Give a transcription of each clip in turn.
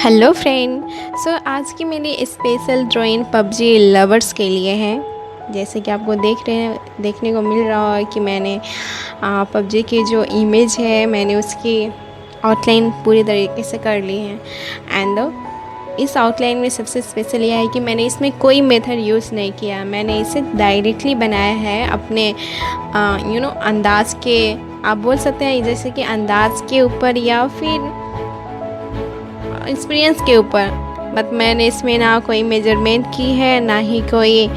Hello friend, सो आज की मेरी स्पेशल ड्राइंग पबजी लवर्स के लिए है। जैसे कि आपको देखने को मिल रहा है कि मैंने पबजी की जो इमेज है मैंने उसकी आउटलाइन पूरी तरीके से कर ली है। एंड इस आउटलाइन में सबसे स्पेशल यह है कि मैंने इसमें कोई मेथड यूज़ नहीं किया। मैंने इसे डायरेक्टली बनाया है अपने अंदाज के, आप बोल सकते हैं जैसे कि अंदाज के ऊपर या फिर एक्सपीरियंस के ऊपर। बट मैंने इसमें ना कोई मेजरमेंट की है, ना ही कोई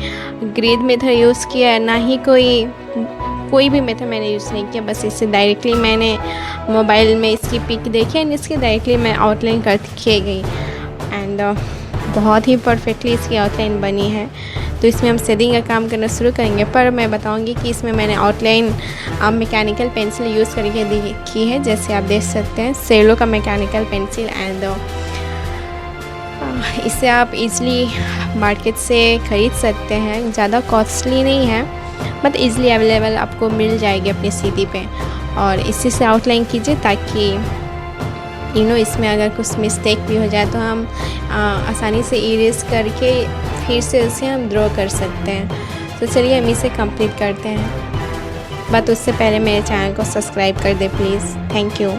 ग्रेड मेथड यूज़ किया है, ना ही कोई भी मेथड मैंने यूज़ नहीं किया। बस इससे डायरेक्टली मैंने मोबाइल में इसकी पिक देखी एंड इसकी डायरेक्टली मैं आउटलाइन करके गई। एंड बहुत ही परफेक्टली इसकी आउटलाइन बनी है। तो इसमें हम शेडिंग का काम करना शुरू करेंगे, पर मैं बताऊंगी कि इसमें मैंने आउटलाइन मैकेनिकल पेंसिल यूज़ करके की है। जैसे आप देख सकते हैं सेलो का मैकेनिकल पेंसिल। एंड इसे आप इजीली मार्केट से ख़रीद सकते हैं, ज़्यादा कॉस्टली नहीं है बट इजीली अवेलेबल आपको मिल जाएगी अपनी सीडी पे। और इसी से आउटलाइन कीजिए ताकि इसमें अगर कुछ मिस्टेक भी हो जाए तो हम आसानी से इरेज करके फिर से उसे हम ड्रॉ कर सकते हैं। तो चलिए हम इसे कंप्लीट करते हैं, बट उससे पहले मेरे चैनल को सब्सक्राइब कर दे प्लीज़। Thank you.